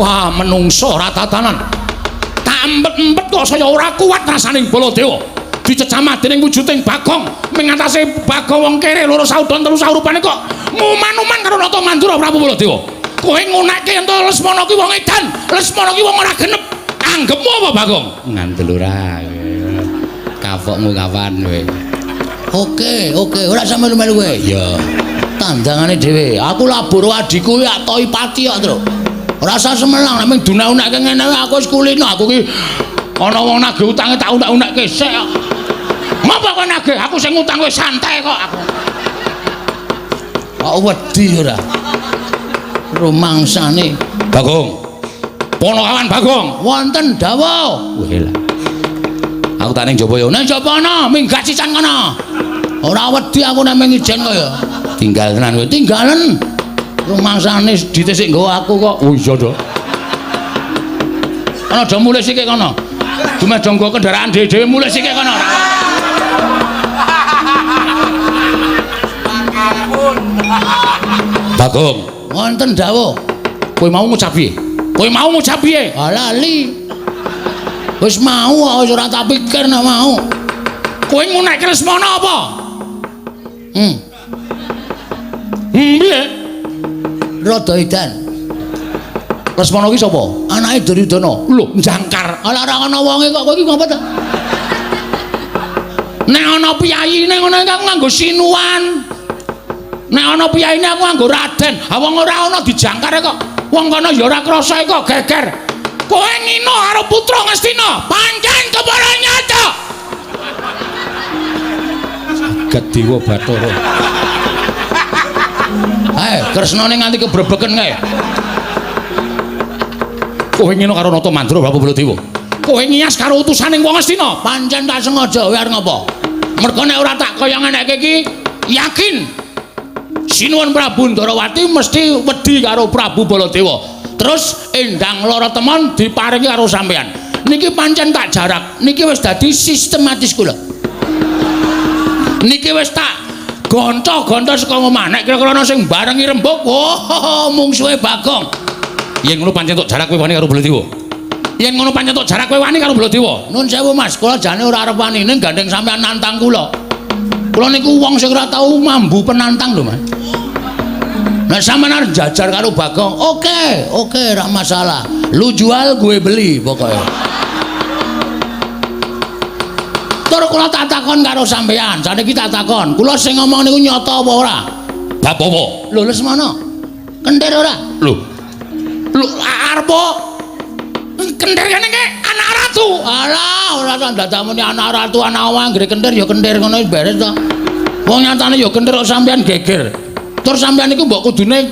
Wah, menungso ora tatanan. Tak empet-empet kok saya ora kuat rasaning Baladewa. Dicecamah dening wujuding Bagong, mengatasi Bagong wong kere loro saudon telu saurupane kok muman-muman karo Nata Mandura Prabu Baladewa. Kowe ngunekke ento Lesmana ki wong edan, Lesmana ki wong ora genep. Anggepmu apa Bagong? Ngandel ora. Kapokmu kawan kowe. Oke, ora sampe melu kowe. Ya. Tandangane dhewe. Aku labur adikku ya Toi Pati kok, Tru. Ora usah semelang nek ming dunak-unakke ngene aku wis kulino. Aku ki ana wong nagih utange tak unak-unakke sik. Ngapa kok nagih? Aku sing utang wis santai kok aku. Kok wedi ora? Rumangsane Bagong. Ponokawan Bagong, wonten dawuh. Weh lah. Aku tak ning jaba ya. Ning jaba ana, minggat sican kono. Ora wedi aku nek ming ijen kok ya. Tinggal tenan kowe, tinggalen. Rumangsane ditisik nggawa aku kok. Oh iya to. Ana do mulih sik kono. Dumeh do nggawa kendaraan dhewe-dhewe mulih sik kono. Bagong, wonten dawuh. Kowe mau ngucap piye? Kowe mau ngucap piye? Lali. Wis mau kok ora tak pikir nek mau. Kowe ngunekke Lesmana apa? Piye? Rada edan. Lesmana ki sapa? Anake Duryudana. Lho, njangkar. Ala ora ana wonge kok kowe iki ngapa ta? Nek ana piyayine ngono iki aku nganggo sinuan. Nek ana piyayine aku nganggo Raden. Ha wong ora ana dijangkar kok. Wong kono ya ora krasa kok geger. Kowe ngino karo putra Ngastina, pancen kepara nyata. Gediwa Bathara. Kresnane nganti kebrebeken kae. Kowe ngino karo Nata Mandura Prabu Baladewa. Kowe ngiyas karo utusaning wong Ngastina, pancen tak sengaja kowe arep ngapa? Mergo nek ora tak kaya ngenekke iki, yakin Sinuwun Prabu Ndarawati mesti wedi karo Prabu Baladewa. Terus endang lara temon diparingi karo sampean. Niki pancen tak jarak. Niki wis dadi sistematis kula. Niki wis tak gonta-gonta saka omah. Nek kira-kira ana sing barengi rembug, oh mungsuhe Bagong. Yen ngono pancen tok jarak kowe wani karo Baladewa. Yen ngono pancen tok jarak kowe wani karo Baladewa. Nuwun sewu Mas, kula jane ora arep wani ning gandeng sampean nantang kula. Kula niku wong sing ora tau mambu penantang lho, Mas. Nah sampean arep jajar karo Bagong. Oke, ra masalah. Lu jual gue beli pokoknya. Tur kula tak takon karo sampean, saniki tak takon. Kula sing ngomong niku nyata apa ora? Bab apa? Lho Lesmana. Kendir ora? Lho arep kendir kene iki anak ratu. Alah, ora tak dadamune anak ratu, anak wong anggere kendir ya kendir ngono beres to. Wong nyatane ya kendir kok sampean geger. Tur sampean niku mbok kudune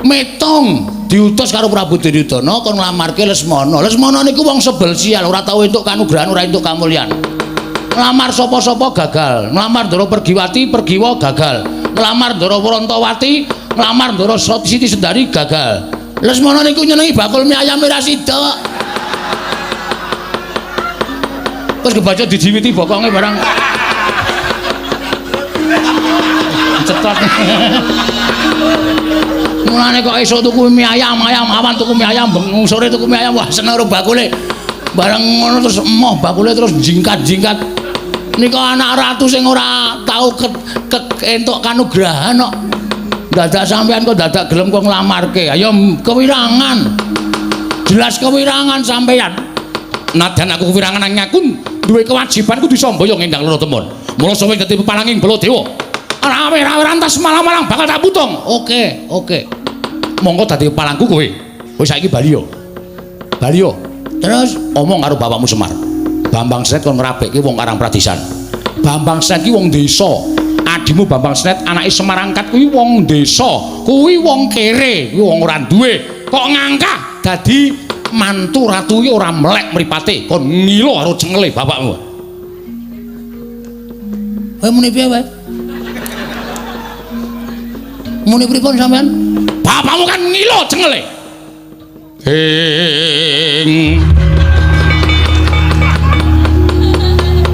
metong diutus karo Prabu Duryudana kon nglamarke Lesmana. Lesmana niku wong sebel sial, ora tau entuk kanugrahan, ora entuk kamulyan. Nglamar sapa-sapa gagal. Nglamar Ndara Pergiwati, Pergiwa gagal. Nglamar Ndara Wrantawati, nglamar Ndara Siti Sendari gagal. Lesmana niku nyenengi bakul mie ayam ora sida. Terus kebaca dijiwiti bokonge barang. Cetot. Mulane kok esuk tuku mie ayam, awan tuku mie ayam, bengung sore tuku mie ayam, wah seneng karo bakule. Bareng ngono terus emoh bakule terus jingkat-jingkat. Nika anak ratu sing ora tau entuk kanugrahan kok. Dadak sampean kok dadak gelem kok nglamarke. Ayo kewirangan. Jelas kewirangan sampean. Nadan aku kewirangan nang aku duwe kewajiban kudu sambaya ngendang lara temon. Mula sowe dadi pepalanging Baladewa. Rawe-rawe rantas malang-malang bakal tak putung. Oke. Monggo dadi pepalangku kowe. Wis saiki bali yo. Bali yo. Terus omong karo bapakmu Semar. Bambang Sret kon ngrabekke wong Karang Pradisan. Bambang Sret ki wong desa. Adimu Bambang Sret anake Semar Angkat kuwi wong desa. Kuwi wong kere, kuwi wong ora duwe. Kok ngangkah dadi mantu ratu iki ora melek mripate kon ngilo karo cengele bapakmu. Kowe muni piye wae? Muni pripun sampean? Bapakmu kan ngilo cengele.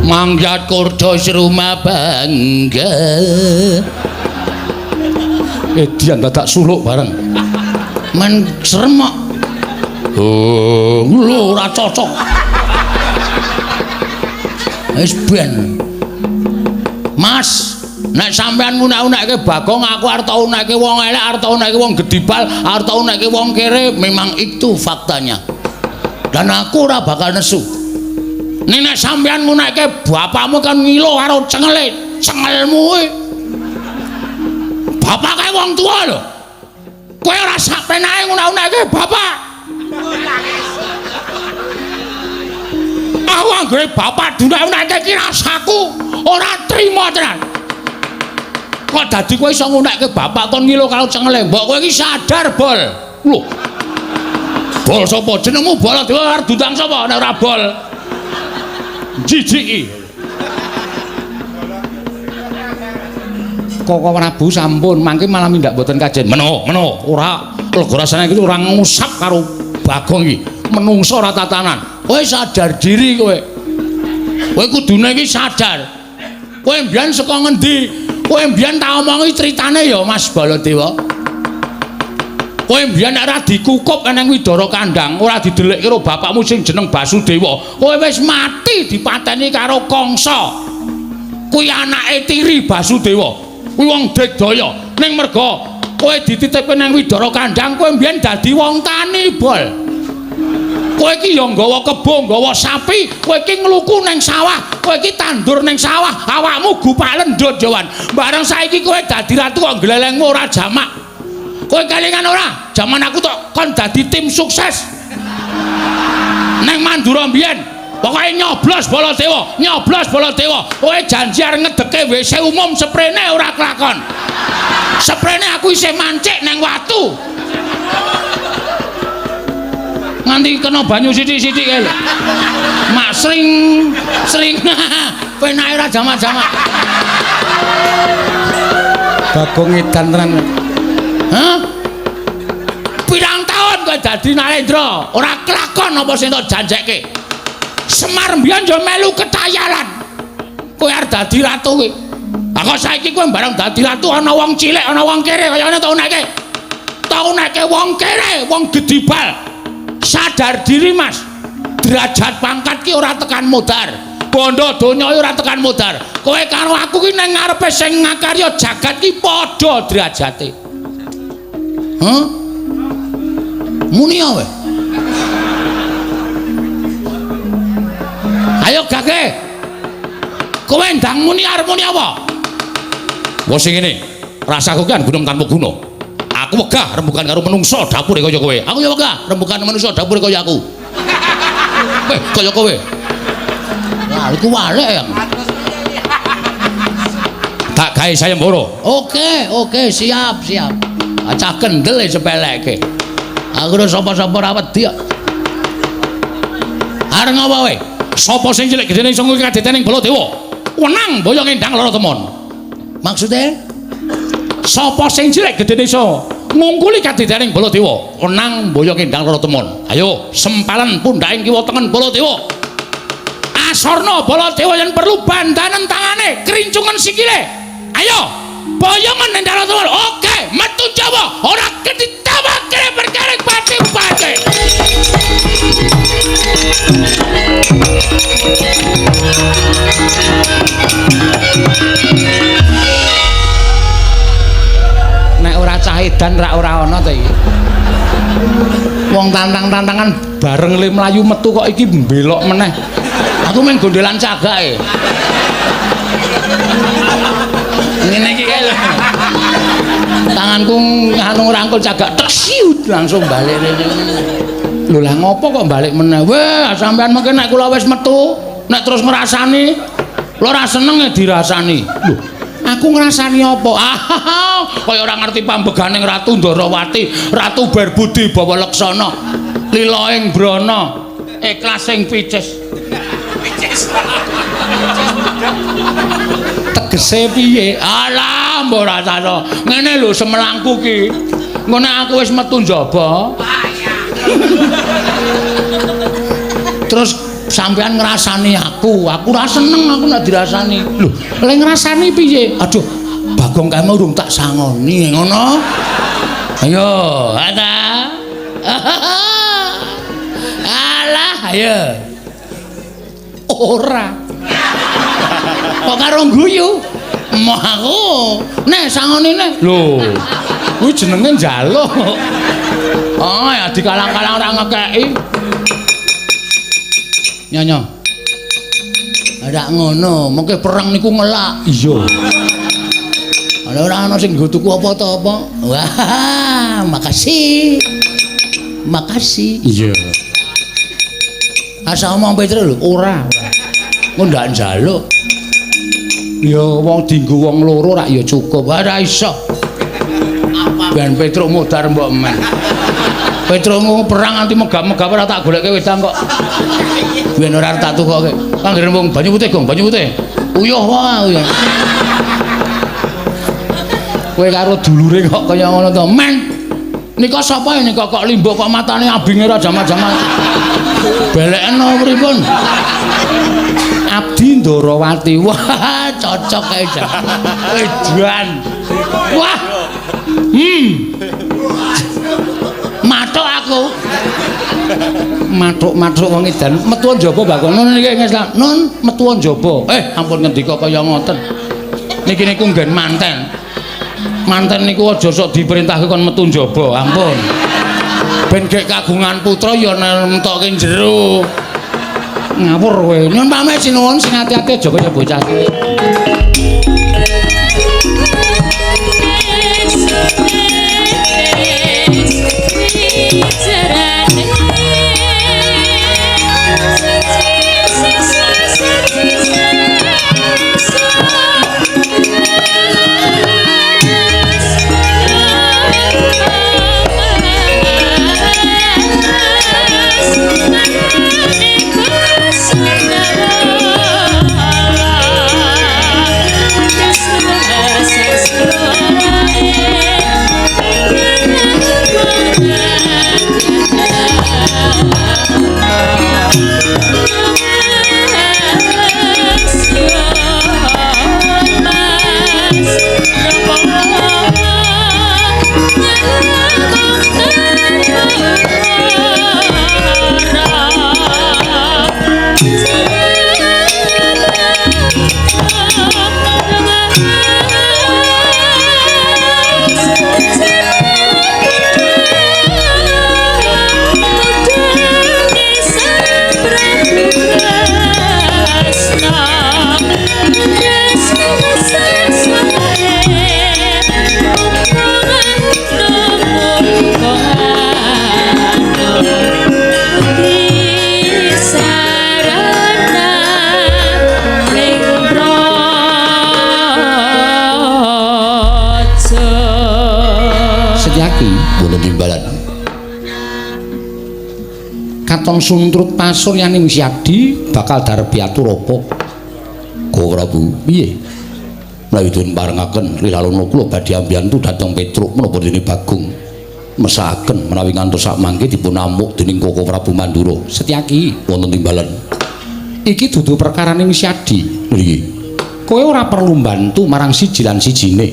Mangjat kurda seruma bangga. Edian dadak suluk bareng. Men seremok. Oh, lho ora cocok. Wis ben. Mas, nek sampean ngunak-unakke Bagong aku arep tau unakke wong elek, arep tau unakke wong gedibal, arep tau unakke wong kere, memang itu faktanya. Dan aku ora bakal nesu. Nek sampean ngunakke bapakmu kan ngilo karo cengele, cengelmu kuwi. Bapake wong tuwa lho. Kowe ora sak penake ngunak-unakke bapak. Aku anggere bapak dunak-unakke iki rasaku ora trima tenan. Kok dadi kowe iso ngunakke bapak kon ngilo karo cengele. Mbok kowe iki sadar, Bol. Lho. Bol sapa jenengmu? Baladewa arep dutang sapa nek ora bol? Jijik iki. Koko Prabu sampun mangke malah mindak mboten kajen. Meno, ora lega rasane iki ora ngusap karo Bagong iki. Menungso ora tatanan. Kowe sadar diri kowe. Kowe kudune iki sadar. Kowe mbiyen saka ngendi? Kowe mbiyen tak omongi critane ya Mas Baladewa. Kowe mbiyen ora dikukup nang Widara Kandang, ora didelikke karo bapakmu sing jeneng Basudewa. Kowe wis mati dipateni karo Kangsa. Kuwi anake tiri Basudewa. Kuwi wong Digdaya. Ning merga kowe dititipke nang Widara Kandang, kowe mbiyen dadi wong tani, Bol. Kowe iki ya nggawa kebo, nggawa sapi, kowe iki ngluku ning sawah, kowe iki tandur ning sawah, awakmu gupak lendhut jawan. Bareng saiki kowe dadi ratu kok glelengmu ora jamak. Kowe kelingan ora? Jaman aku tok kon dadi tim sukses. Neng Mandura mbiyen pokoke nyoblos Baladewa. Kowe janji arep ngedeke WC umum sprene ora kelakon. Sprene aku isih mancik neng watu. Nganti kena banyu sithik-sithik kae lho. Mak sring penake ora jamak-jamak. Bagong edan tenan. Hah? Pirang tahun kowe dadi Narendra, ora kelakon apa sing tak janjekke. Semar mbiyen yo melu ketayalan. Kowe arep dadi ratu kowe. Lah kok saiki kowe bareng dadi ratu ana wong cilik, ana wong kere kaya ngene tau nekke. Tau nekke wong kere, wong gedibal. Sadar diri, Mas. Derajat pangkat ki ora tekan modar. Bondo donya ora tekan modar. Kowe karo aku ki nang ngarepe sing ngakarya jagat ki padha derajate. Hah? Muni ae. Ayo Gage. Kowe ndang muni arep muni apa? Wes sing ngene, rasaku kan gunung tanpa guna. Aku wegah rembugan karo menungso dapure kaya kowe. Aku ya wegah rembugan menungso dapure kaya aku. Kaya kowe. Wah, iku walek ya. Tak gawe sayembara. Oke, siap. Acah kendel sepeleke. Aku ora sapa-sapa ra wedi kok. Areng apa kowe? Sapa sing cilik gedene iso ngluwi kadetening Baladewa? Wenang boyo ngendang lara temon. Maksude? Sapa sing cilik gedene iso ngungkuli kadetening Baladewa? Wenang boyo ngendang lara temon. Ayo, sempalan pundhaking kiwa tengen Baladewa. Asorna Baladewa yen perlu bandanen tangane, kerincungan sikile. Ayo, boyongan ngendang lara temon. Oke, metu Jawa, ora ketitama kene perkara pati-pati. Nek ora cah edan ora ana to iki. Wong tantang-tantangan bareng le mlayu metu kok iki mbelok meneh. Aku mung gondelan cagake. Ngene iki kae lho. Tanganku anu ngrangkul cagak tek siut langsung balik rene. Lho lah ngopo kok balik meneh? Weh, sampean mengke nek kula wis metu, nek terus ngrasani, lho ora seneng dirasani. Lho, aku ngrasani apa? Ah, kaya ora ngerti pambeganing Ratu Ndarawati, Ratu Barbudi Bawa Leksana, Lilaing Brana, Iklasing Picis. Picis. Tegese piye? Alah, mbok rasane. Ngene lho semelangku ki. Ngene aku wis metu njaba. Terus sampean ngrasani aku ora seneng aku nek dirasani. Lho, lek ngrasani piye? Aduh, Bagong kae urung tak sangoni ngono. Ayo, ada. Alah, ayo. Ora. Kok karo guyu? Moh aku. Nek sangoni nek. Lho. Kuwi jenenge njaluk. Oh, ya dikalang-kalang ora ngekeki. Nyonya. Ada ngono, mengke perang niku ngelak. Iya. Ana ora ana sing nggo tuku apa to apa? Wah, makasih. Makasih. Iya. Asa omong Petro lho, ora. Engko ndak njaluk. Ya wong dienggo wong loro rak ya cukup. Ora iso. Ben Petro mudar mbok men. Petro perang anti megap-megap ora tak goleke wedang kok. Ben ora tak tukoke. Kangger wong banyu putih, Gong, banyu putih. Uyuh wae ya. Kowe karo dulure kok kaya ngono to, men. Nika sapa nika kok limbuk kok matane abinge ra jaman-jaman. Belekno pripun? Abdi Ndarawati. Wah, cocok kae jan. Edan. Wah. Matuk aku. Matuk wong edan metu njaba Bagong. Nun niki Islam. Nun metu njaba. Ampun ngendika kaya ngoten. Niki niku nggen manten. Manten niku aja sok diperintahke kon metu njaba, ampun. Ben gek kagungan putra ya nemtoke jero. Ngawur kowe. Nyuwun pamit sinuwun sing ati-ati aja kaya bocah iki. Katon suntrut pasuryaning Siadi bakal darebi aturapa. Go Prabu, piye? Mlawidun parengaken Rilalana kula badhe ambiyantu dhateng Petruk menapa dene Bagong mesakaken menawi ngantos sak mangke dipun amuk dening Koko Prabu Mandura. Setyaki wonten timbalan. Iki dudu perkaraning Siadi. Nggih. Kowe ora perlu bantu marang siji lan sijine.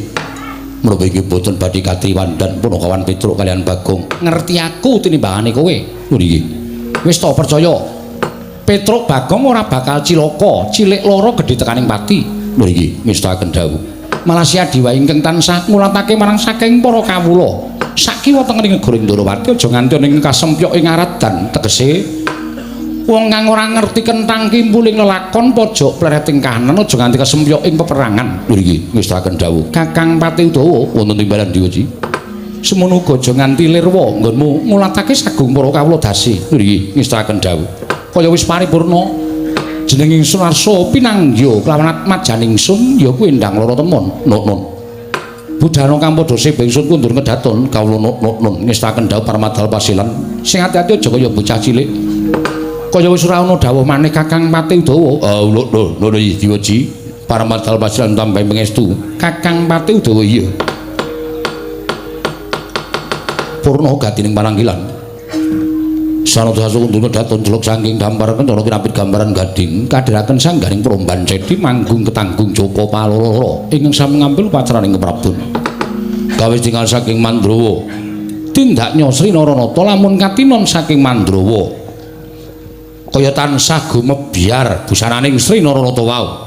Menapa iki boten badhe katriwandan Punakawan Petruk kalian Bagong. Ngerti aku tinimbangane kowe. Nggih. Wis to percaya. Petruk Bagong ora bakal cilaka, cilik loro gedhe tekaning pati. Lho iki ngestaken dawuh. Malah Siadi wae ingkang tansah ngulatake marang saking para kawula. Sakiwa teng ing negara Ndarawati aja nganti ning kasempyok ing aradan tegese Wong kang ora ngerti kenthang kimpuling lelakon pojok plereting kahanan aja nganti kesempyok ing peperangan. Lho iki ngestakaken dawuh. Kakang Pati Udawa wonten timbalan Dewa Ji. Semono uga aja nganti lirwa nggonmu ngulatake sagung para kawula dasi. Lho iki ngestakaken dawuh. Kaya wis paripurna jeneng ingsun Arsa pinanggya kelawan atmajan ingsun ya kuwi ndang lara temon. Nun. Budana kang padha sebe ingsun kundur ngedaton kawula nun ngestakaken dawuh Paramadal Pasilan. Sing ati-ati aja kaya bocah cilik. Kaya wis ora ana dawuh maneh Kakang Pati Udawa. Lho iki Dewa Ji. Paramadal Pasilan tambahi pangestu. Kakang Pati Udawa iya. Purna gatining pananggilan. Sanada kundur ngedaton celuk saking dampar kendara kirapit gambaran gading kadhiraken sanggaring promban cedhi manggung ketanggung Joko Paloro ingkang sami ngambil pacaraning keprabun. Gawis tinggal saking Mandrawa. Tindak Nyosri Naranata lamun katinon saking Mandrawa. Kaya tansah gumebyar busananing Sri Naranata wau.